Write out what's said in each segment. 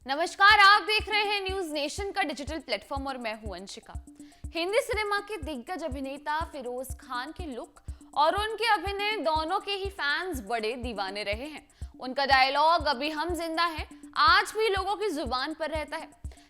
नमस्कार, आप देख रहे हैं न्यूज नेशन का डिजिटल प्लेटफॉर्म और मैं हूं अंशिका। हिंदी सिनेमा के दिग्गज अभिनेता फिरोज खान के लुक और उनके अभिनय दोनों के ही फैंस बड़े दीवाने रहे हैं। उनका डायलॉग अभी हम जिंदा हैं आज भी लोगों की जुबान पर रहता है।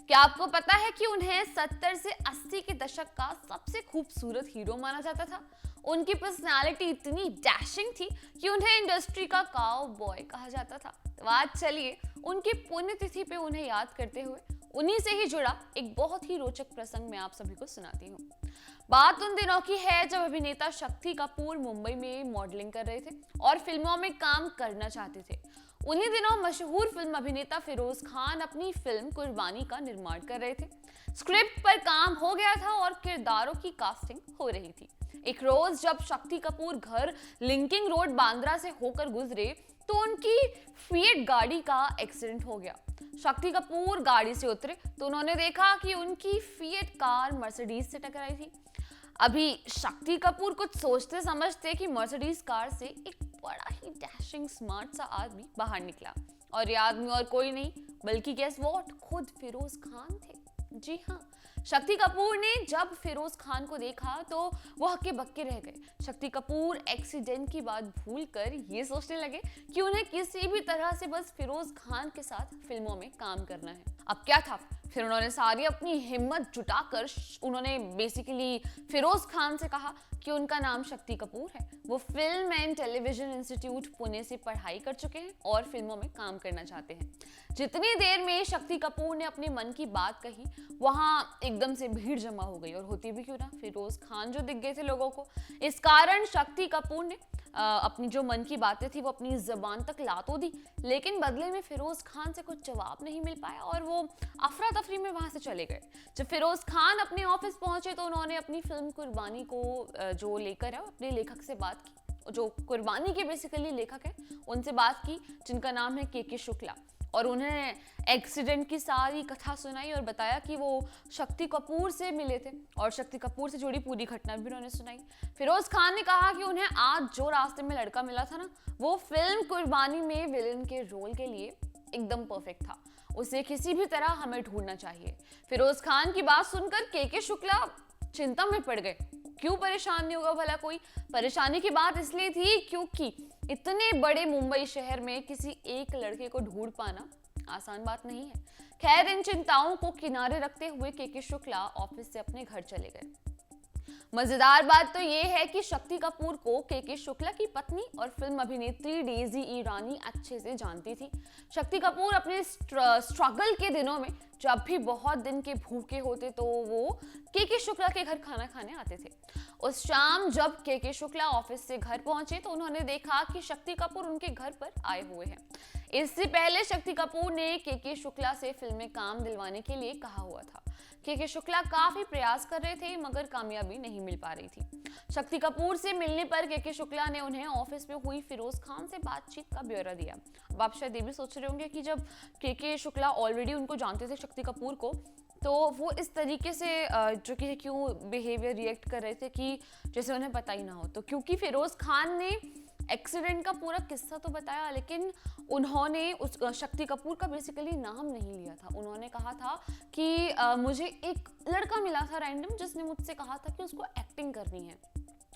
क्या आपको पता है कि उन्हें 70 से 80 के दशक का सबसे खूबसूरत हीरो माना जाता था। उनकी पर्सनालिटी इतनी डैशिंग थी कि उन्हें इंडस्ट्री का काउ बॉय कहा जाता था। तो आज चलिए उनकी पुण्यतिथि पे उन्हें याद करते हुए उन्हीं से ही जुड़ा एक बहुत ही रोचक प्रसंग मैं आप सभी को सुनाती हूँ। बात उन दिनों की है जब अभिनेता शक्ति कपूर मुंबई में मॉडलिंग कर रहे थे और फिल्मों में काम करना चाहते थे। उन्हीं दिनों मशहूर फिल्म अभिनेता फिरोज खान अपनी फिल्म कुर्बानी का निर्माण कर रहे थे। स्क्रिप्ट पर काम हो गया था और किरदारों की कास्टिंग हो रही थी। एक रोज जब शक्ति कपूर घर लिंकिंग रोड बांद्रा से होकर गुजरे तो उनकी फिएट गाड़ी का एक्सीडेंट हो गया। शक्ति कपूर गाड़ी से उतरे तो उन्होंने देखा कि उनकी फिएट कार मर्सिडीज से टकराई थी। अभी शक्ति कपूर कुछ सोचते समझते कि मर्सिडीज कार से एक बड़ा ही डैशिंग स्मार्ट सा आदमी बाहर निकला और ये आदमी और कोई नहीं बल्कि गेस व्हाट, खुद फिरोज खान थे। जी हाँ, शक्ति कपूर ने जब फिरोज खान को देखा तो वो हक्के बक्के रह गए। शक्ति कपूर एक्सीडेंट की बात भूलकर ये सोचने लगे कि उन्हें किसी भी तरह से बस फिरोज खान के साथ फिल्मों में काम करना है। अब क्या था, फिर उन्होंने सारी अपनी हिम्मत जुटाकर उन्होंने बेसिकली फिरोज खान से कहा कि उनका नाम शक्ति कपूर है। वो film and television institute Pune से पढ़ाई कर चुके हैं और फिल्मों में काम करना चाहते हैं। जितनी देर में शक्ति कपूर ने अपने मन की बात कही वहां एकदम से भीड़ जमा हो गई और होती भी क्यों ना, फिरोज खान जो दिख गए थे लोगों को। इस कारण शक्ति कपूर ने अपनी जो मन की बातें थी वो अपनी जबान तक ला तो दी, लेकिन बदले में फिरोज खान से कुछ जवाब नहीं मिल पाया और वो अफरा तफरी में वहां से चले गए। जब फिरोज खान अपने ऑफिस पहुंचे तो उन्होंने अपनी फिल्म कुर्बानी को जो लेकर है अपने लेखक से बात की, जो कुर्बानी के बेसिकली लेखक है उनसे बात की, जिनका नाम है के शुक्ला, और उन्हें एक्सीडेंट की सारी कथा सुनाई और बताया कि वो शक्ति कपूर से मिले थे और शक्ति कपूर से जुड़ी पूरी घटना भी उन्होंने सुनाई। फिरोज खान ने कहा कि उन्हें आज जो रास्ते में लड़का मिला था ना, वो फिल्म कुर्बानी में विलेन के रोल के लिए एकदम परफेक्ट था। उसे किसी भी तरह हमें ढूंढना चाहिए। फिरोज खान की बात सुनकर के शुक्ला चिंता में पड़ गए। क्यों परेशान नहीं होगा भला कोई? परेशानी की बात इसलिए थी क्योंकि इतने बड़े मुंबई शहर में किसी एक लड़के को ढूंढ पाना आसान बात नहीं है। खैर, इन चिंताओं को किनारे रखते हुए के शुक्ला ऑफिस से अपने घर चले गए। मजेदार बात तो ये है कि शक्ति कपूर को के शुक्ला की पत्नी और फिल्म अभिनेत्री डेजी ईरानी अच्छे से जानती थी। शक्ति कपूर अपने स्ट्रगल के दिनों में जब भी बहुत दिन के भूखे होते तो वो के शुक्ला के घर खाना खाने आते थे। उस शाम जब के शुक्ला ऑफिस से घर पहुंचे तो उन्होंने देखा कि शक्ति कपूर उनके घर पर आए हुए हैं। इससे पहले शक्ति कपूर ने के शुक्ला से फिल्म में काम दिलवाने के लिए कहा हुआ था। के शुक्ला काफी प्रयास कर रहे थे मगर कामयाबी नहीं मिल पा रही थी। शक्ति कपूर से मिलने पर के शुक्ला ने उन्हें ऑफिस में हुई फिरोज खान से बातचीत का ब्यौरा दिया। अब आप शायद ये भी सोच रहे होंगे कि जब के शुक्ला ऑलरेडी उनको जानते थे शक्ति कपूर को, तो वो इस तरीके से जो कि क्यों बिहेवियर रिएक्ट कर रहे थे कि जैसे उन्हें पता ही ना हो। तो क्योंकि फिरोज खान ने एक्सीडेंट का पूरा किस्सा तो बताया, लेकिन उन्होंने उस शक्ति कपूर का बेसिकली नाम नहीं लिया था। उन्होंने कहा था कि मुझे एक लड़का मिला था रैंडम जिसने मुझसे कहा था कि उसको एक्टिंग करनी है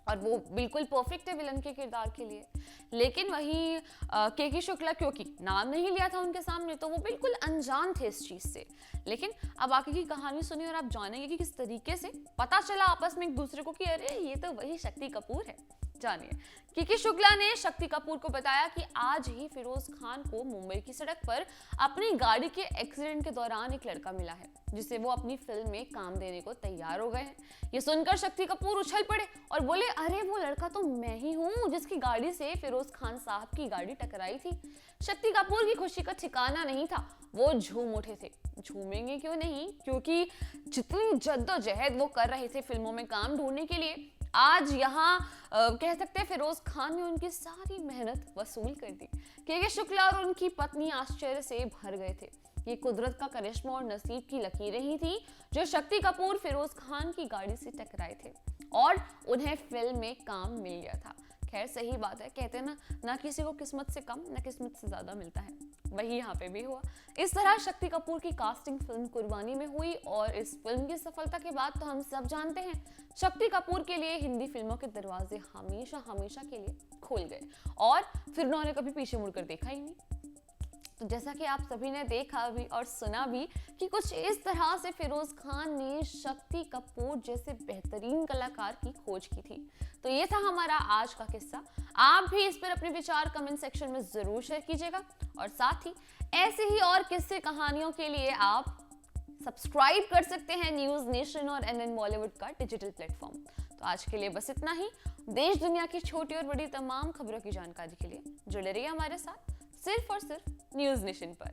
और वो बिल्कुल परफेक्ट है विलन के किरदार के लिए। लेकिन वहीं के शुक्ला क्योंकि नाम नहीं लिया था उनके सामने तो वो बिल्कुल अनजान थे इस चीज से। लेकिन अब आगे की कहानी सुनिए और आप जानेंगे कि किस तरीके से पता चला आपस में एक दूसरे को कि अरे ये तो वही शक्ति कपूर है। जानिए। के शुक्ला ने शक्ति कपूर को बताया कि आज ही फिरोज खान को मुंबई की सड़क पर अपनी गाड़ी के एक्सीडेंट के दौरान एक लड़का मिला है जिसे वो अपनी फिल्म में काम देने को तैयार हो गए हैं। ये सुनकर शक्ति कपूर उछल पड़े और बोले, अरे वो लड़का तो मैं ही हूँ जिसकी गाड़ी से फिरोज खान साहब की गाड़ी टकराई थी। शक्ति कपूर की खुशी का ठिकाना नहीं था, वो झूम उठे थे। झूमेंगे क्यों नहीं, क्योंकि जितनी जद्दोजहद वो कर रहे थे फिल्मों में काम ढूंढने के लिए, आज यहाँ कह सकते हैं फिरोज खान ने उनकी सारी मेहनत वसूल कर दी। के शुक्ला और उनकी पत्नी आश्चर्य से भर गए थे। ये कुदरत का करिश्मा और नसीब की लकीरें ही थी जो शक्ति कपूर फिरोज खान की गाड़ी से टकराए थे और उन्हें फिल्म में काम मिल गया था। खैर सही बात है, कहते हैं ना किसी को किस्मत से कम ना किस्मत से ज्यादा मिलता है, वही यहाँ पे भी हुआ। इस तरह शक्ति कपूर की कास्टिंग फिल्म कुर्बानी में हुई और इस फिल्म की सफलता के बाद तो हम सब जानते हैं शक्ति कपूर के लिए हिंदी फिल्मों के दरवाजे हमेशा हमेशा के लिए खुल गए और फिर उन्होंने कभी पीछे मुड़कर देखा ही नहीं। तो जैसा कि आप सभी ने देखा भी और सुना भी कि कुछ इस तरह से फिरोज खान ने शक्ति कपूर जैसे बेहतरीन कलाकार की खोज की थी। तो ये था हमारा आज का किस्सा। आप भी इस पर अपने विचार कमेंट सेक्शन में जरूर शेयर कीजिएगा और साथ ही ऐसे ही और किस्से कहानियों के लिए आप सब्सक्राइब कर सकते हैं न्यूज नेशन और NN बॉलीवुड का डिजिटल प्लेटफॉर्म। तो आज के लिए बस इतना ही। देश दुनिया की छोटी और बड़ी तमाम खबरों की जानकारी के लिए जुड़े रहिए हमारे साथ सिर्फ और सिर्फ न्यूज नेशन पर।